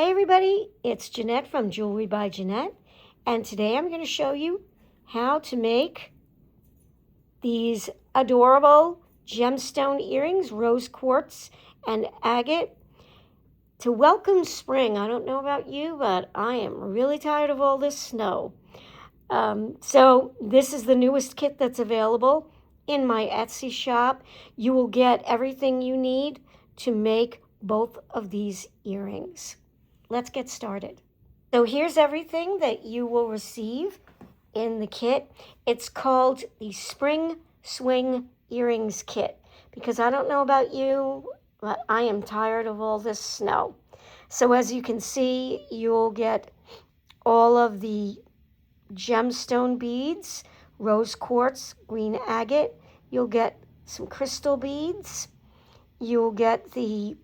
Hey everybody, it's Jeanette from Jewelry by Jeanette, and today I'm going to show you how to make these adorable gemstone earrings, rose quartz and agate, to welcome spring. I don't know about you, but I am really tired of all this snow. So this is the newest kit that's available in my Etsy shop. You will get everything you need to make both of these earrings. Let's get started. So here's everything that you will receive in the kit. It's called the Spring Swing Earrings Kit because I don't know about you, but I am tired of all this snow. So as you can see, you'll get all of the gemstone beads, rose quartz, green agate. You'll get some crystal beads. You'll get the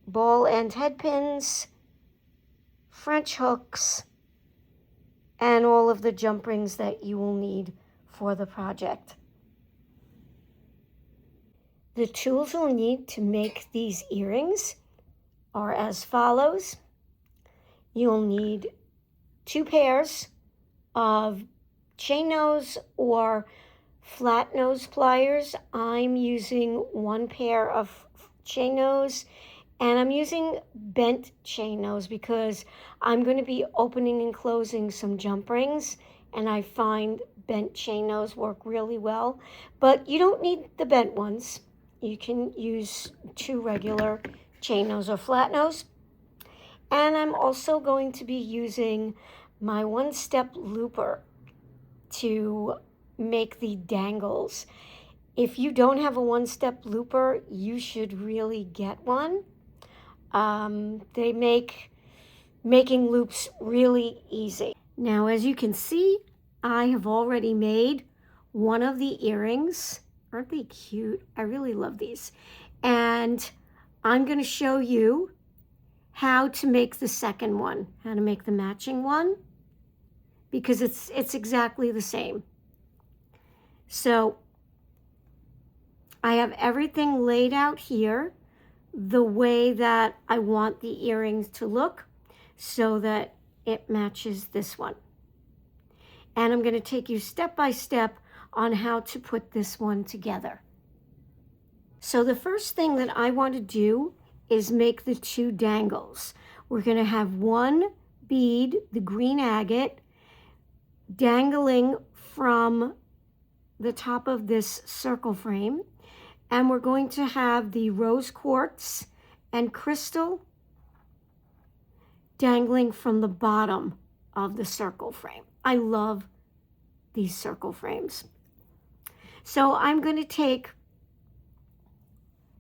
ball end head pins, French hooks, and all of the jump rings that you will need for the project. The tools you'll need to make these earrings are as follows. You'll need 2 pairs of chain nose or flat nose pliers. I'm using 1 pair of chain nose, and I'm using bent chain nose because I'm going to be opening and closing some jump rings, and I find bent chain nose work really well. But you don't need the bent ones. You can use 2 regular chain nose or flat nose. And I'm also going to be using my 1-step looper to make the dangles. If you don't have a 1-step looper, you should really get one. They make making loops really easy. Now, as you can see, I have already made one of the earrings. Aren't they cute? I really love these. And I'm going to show you how to make the second one, how to make the matching one, because it's exactly the same. So I have everything laid out here the way that I want the earrings to look so that it matches this one. And I'm going to take you step by step on how to put this one together. So the first thing that I want to do is make the 2 dangles. We're going to have 1 bead, the green agate, dangling from the top of this circle frame. And we're going to have the rose quartz and crystal dangling from the bottom of the circle frame. I love these circle frames. So I'm going to take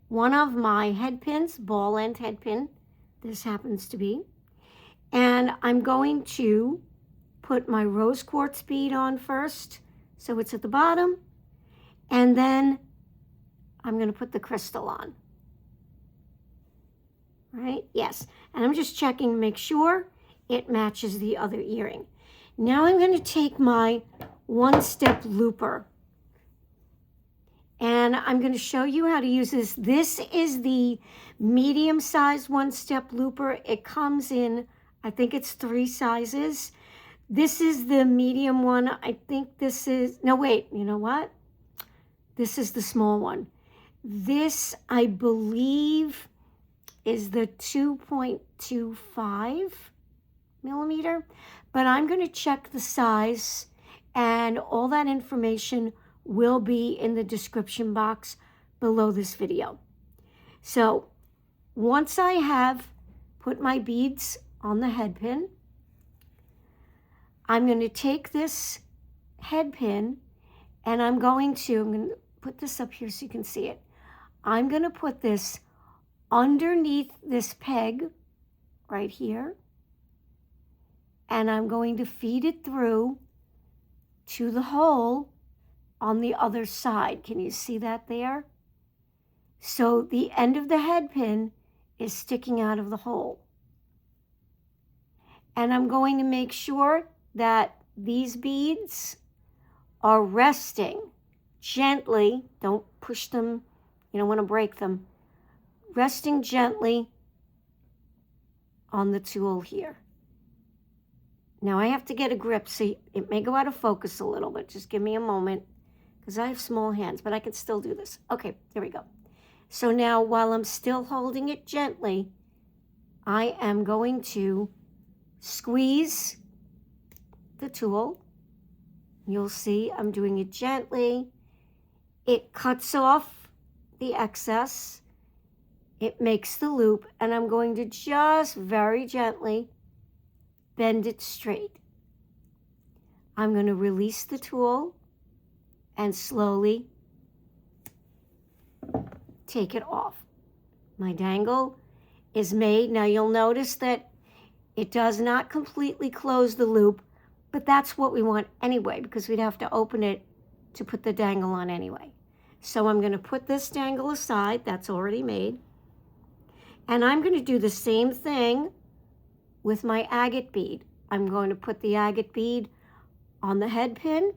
one of my head pins, ball end head pin, this happens to be, and I'm going to put my rose quartz bead on first, so it's at the bottom, and then I'm going to put the crystal on. Right? Yes. And I'm just checking to make sure it matches the other earring. Now I'm going to take my 1-step looper, and I'm going to show you how to use this. This is the medium-sized 1-step looper. It comes in, I think it's 3 sizes. This is the medium one. I think this is, no wait, you know what? This is the small one. This, I believe, is the 2.25 millimeter, but I'm going to check the size, and all that information will be in the description box below this video. So once I have put my beads on the head pin, I'm going to take this head pin and I'm going to put this up here so you can see it. I'm going to put this underneath this peg right here, and I'm going to feed it through to the hole on the other side. Can you see that there? So the end of the head pin is sticking out of the hole. And I'm going to make sure that these beads are resting gently. Don't push them. You don't want to break them. Resting gently on the tool here. Now I have to get a grip, so it may go out of focus a little bit. Just give me a moment, because I have small hands, but I can still do this. Okay, there we go. So now while I'm still holding it gently, I am going to squeeze the tool. You'll see I'm doing it gently. It cuts off the excess. It makes the loop, and I'm going to just very gently bend it straight. I'm going to release the tool and slowly take it off. My dangle is made. Now you'll notice that it does not completely close the loop, but that's what we want anyway, because we'd have to open it to put the dangle on anyway. So I'm going to put this dangle aside, that's already made, and I'm going to do the same thing with my agate bead. I'm going to put the agate bead on the head pin.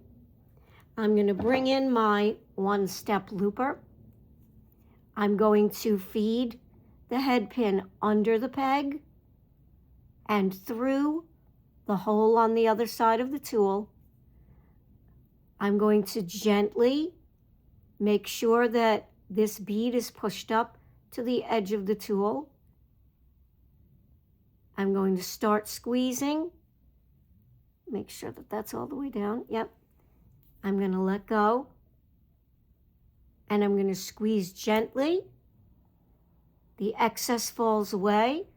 I'm going to bring in my one-step looper. I'm going to feed the head pin under the peg and through the hole on the other side of the tool. I'm going to gently make sure that this bead is pushed up to the edge of the tool. I'm going to start squeezing. Make sure that that's all the way down. Yep. I'm going to let go. And I'm going to squeeze gently. The excess falls away.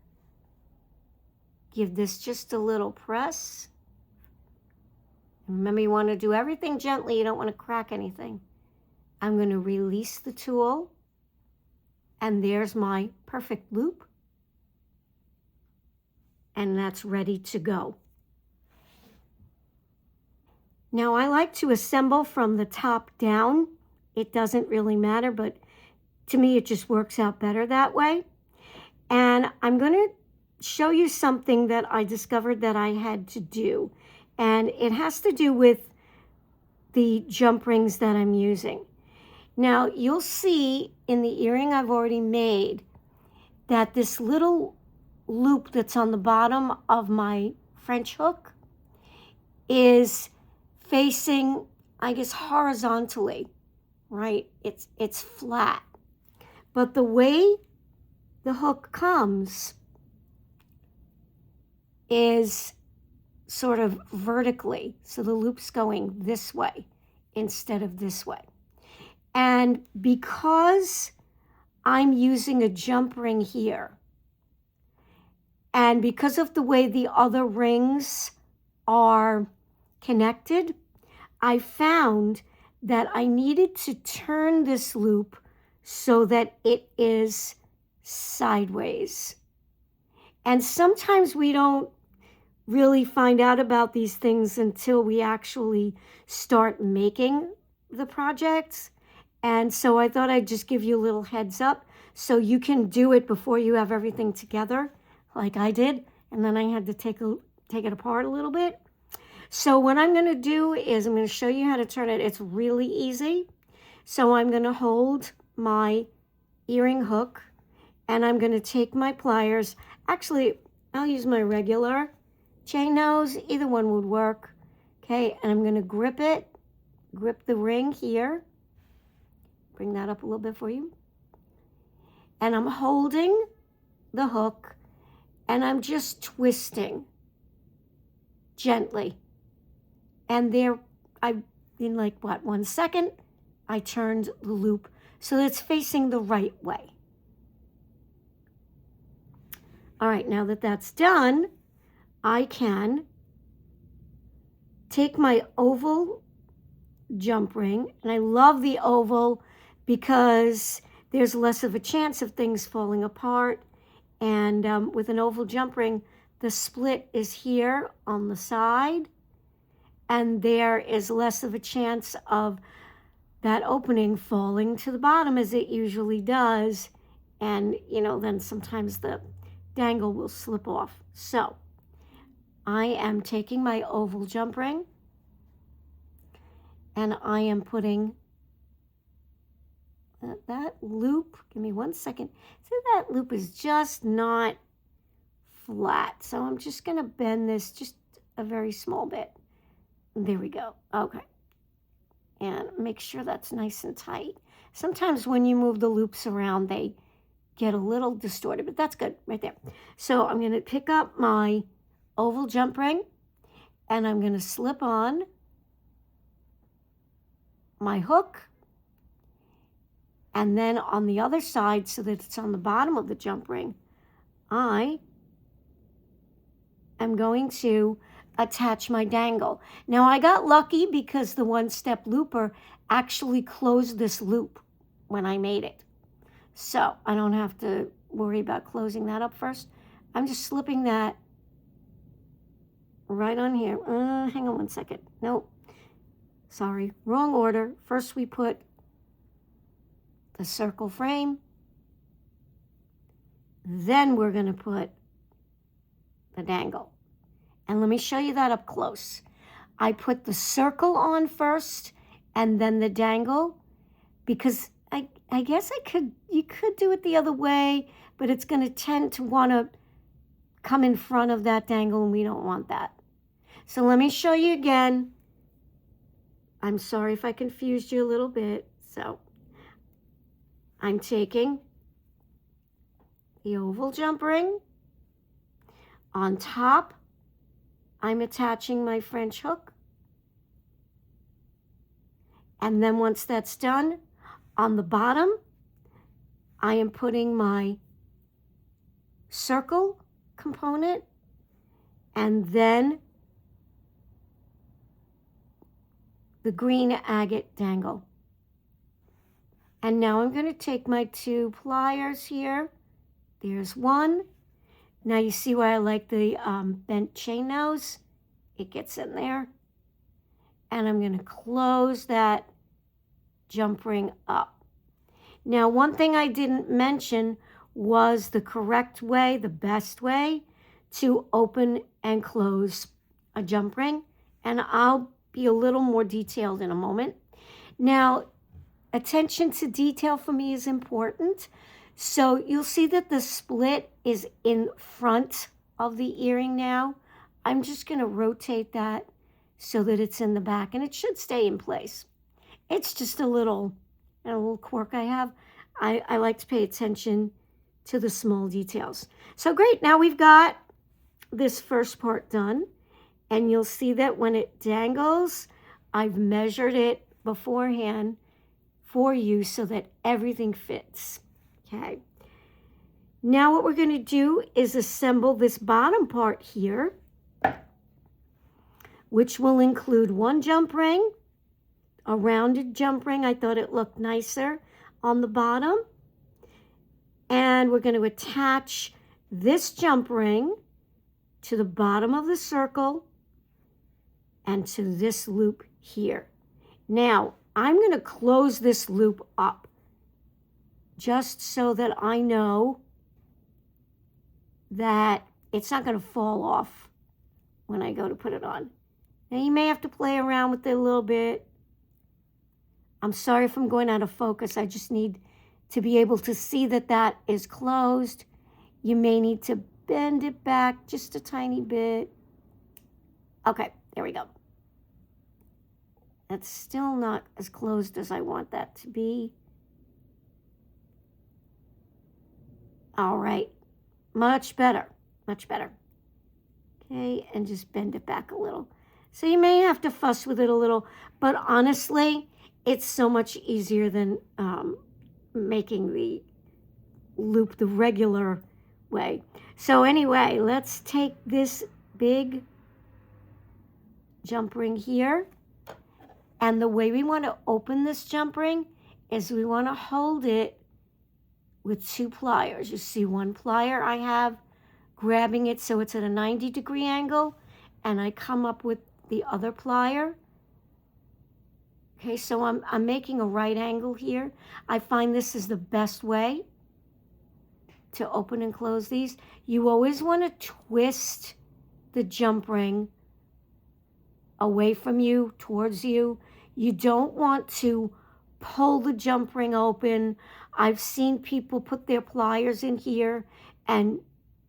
Give this just a little press. And remember, you want to do everything gently. You don't want to crack anything. I'm going to release the tool. And there's my perfect loop. And that's ready to go. Now I like to assemble from the top down. It doesn't really matter, but to me it just works out better that way. And I'm going to show you something that I discovered that I had to do. And it has to do with the jump rings that I'm using. Now you'll see in the earring I've already made that this little loop that's on the bottom of my French hook is facing, I guess, horizontally, right? It's flat. But the way the hook comes is sort of vertically. So the loop's going this way instead of this way. And because I'm using a jump ring here, and because of the way the other rings are connected, I found that I needed to turn this loop so that it is sideways. And sometimes we don't really find out about these things until we actually start making the projects. And so I thought I'd just give you a little heads up so you can do it before you have everything together, like I did, and then I had to take it apart a little bit. So what I'm going to do is I'm going to show you how to turn it. It's really easy. So I'm going to hold my earring hook, and I'm going to take my pliers. Actually, I'll use my regular chain nose. Either one would work. Okay, and I'm going to grip the ring here. Bring that up a little bit for you. And I'm holding the hook, and I'm just twisting gently. And there, in like, 1 second, I turned the loop so that it's facing the right way. All right, now that that's done, I can take my oval jump ring, and I love the oval because there's less of a chance of things falling apart. And with an oval jump ring, the split is here on the side, and there is less of a chance of that opening falling to the bottom as it usually does. And, then sometimes the dangle will slip off. So I am taking my oval jump ring, and I am putting that loop. Give me 1 second. See, that loop is just not flat. So I'm just going to bend this just a very small bit. There we go. Okay. And make sure that's nice and tight. Sometimes when you move the loops around, they get a little distorted, but that's good right there. So I'm going to pick up my oval jump ring and I'm going to slip on my hook, and then on the other side, so that it's on the bottom of the jump ring, I am going to attach my dangle. Now I got lucky because the one-step looper actually closed this loop when I made it. So I don't have to worry about closing that up first. I'm just slipping that right on here. Hang on one second. Nope. Sorry, wrong order. First we put the circle frame. Then we're going to put the dangle. And let me show you that up close. I put the circle on first and then the dangle, because I guess you could do it the other way, but it's going to tend to want to come in front of that dangle, and we don't want that. So let me show you again. I'm sorry if I confused you a little bit. So I'm taking the oval jump ring. On top, I'm attaching my French hook. And then once that's done, on the bottom, I am putting my circle component and then the green agate dangle. And now I'm going to take my 2 pliers here. There's one. Now you see why I like the bent chain nose? It gets in there. And I'm going to close that jump ring up. Now, one thing I didn't mention was the correct way, the best way to open and close a jump ring. And I'll be a little more detailed in a moment. Now, attention to detail for me is important. So you'll see that the split is in front of the earring now. I'm just going to rotate that so that it's in the back, and it should stay in place. It's just a little quirk I have. I like to pay attention to the small details. So great, now we've got this first part done, and you'll see that when it dangles, I've measured it beforehand for you so that everything fits. Okay. Now what we're going to do is assemble this bottom part here, which will include one jump ring, a rounded jump ring. I thought it looked nicer on the bottom. And we're going to attach this jump ring to the bottom of the circle and to this loop here. Now, I'm going to close this loop up just so that I know that it's not going to fall off when I go to put it on. Now, you may have to play around with it a little bit. I'm sorry if I'm going out of focus. I just need to be able to see that that is closed. You may need to bend it back just a tiny bit. Okay, there we go. That's still not as closed as I want that to be. All right, much better, much better. Okay, and just bend it back a little. So you may have to fuss with it a little, but honestly, it's so much easier than making the loop the regular way. So anyway, let's take this big jump ring here. And the way we want to open this jump ring is we want to hold it with 2 pliers. You see one plier I have grabbing it so it's at a 90-degree angle, and I come up with the other plier. Okay, so I'm making a right angle here. I find this is the best way to open and close these. You always want to twist the jump ring away from you, towards you. You don't want to pull the jump ring open. I've seen people put their pliers in here and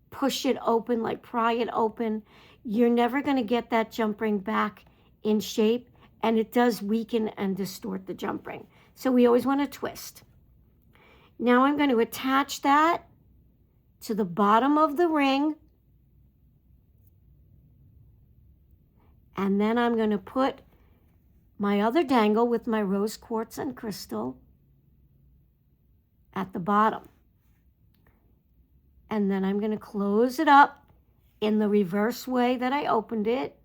push it open, like pry it open, you're never going to get that jump ring back in shape, and it does weaken and distort the jump ring. So we always want to twist. Now I'm going to attach that to the bottom of the ring, and then I'm going to put my other dangle with my rose quartz and crystal at the bottom. And then I'm going to close it up in the reverse way that I opened it.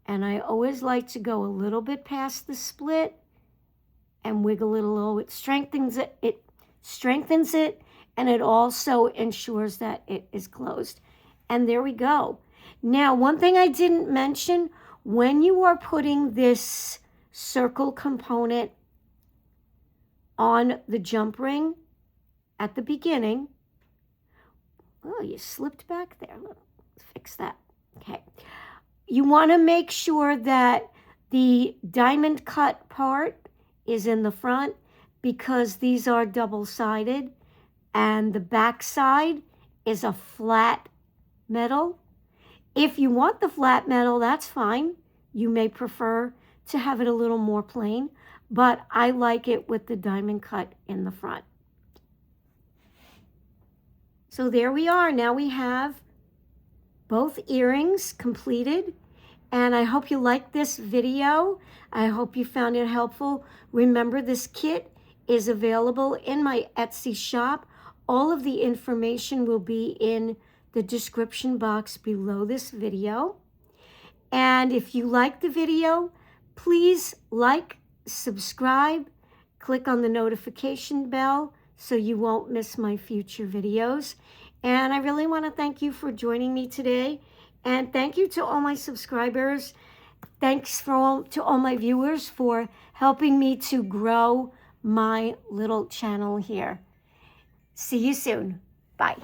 And I always like to go a little bit past the split and wiggle it a little. It strengthens it, and it also ensures that it is closed. And there we go. Now, one thing I didn't mention, when you are putting this circle component on the jump ring at the beginning, oh, you slipped back there. Let's fix that. Okay. You want to make sure that the diamond cut part is in the front, because these are double-sided, and the back side is a flat metal. If you want the flat metal, that's fine. You may prefer to have it a little more plain, but I like it with the diamond cut in the front. So there we are. Now we have both earrings completed, and I hope you liked this video. I hope you found it helpful. Remember, this kit is available in my Etsy shop. All of the information will be in the description box below this video. And if you like the video, please like, subscribe, click on the notification bell so you won't miss my future videos. And I really want to thank you for joining me today. And thank you to all my subscribers. Thanks to all my viewers for helping me to grow my little channel here. See you soon. Bye.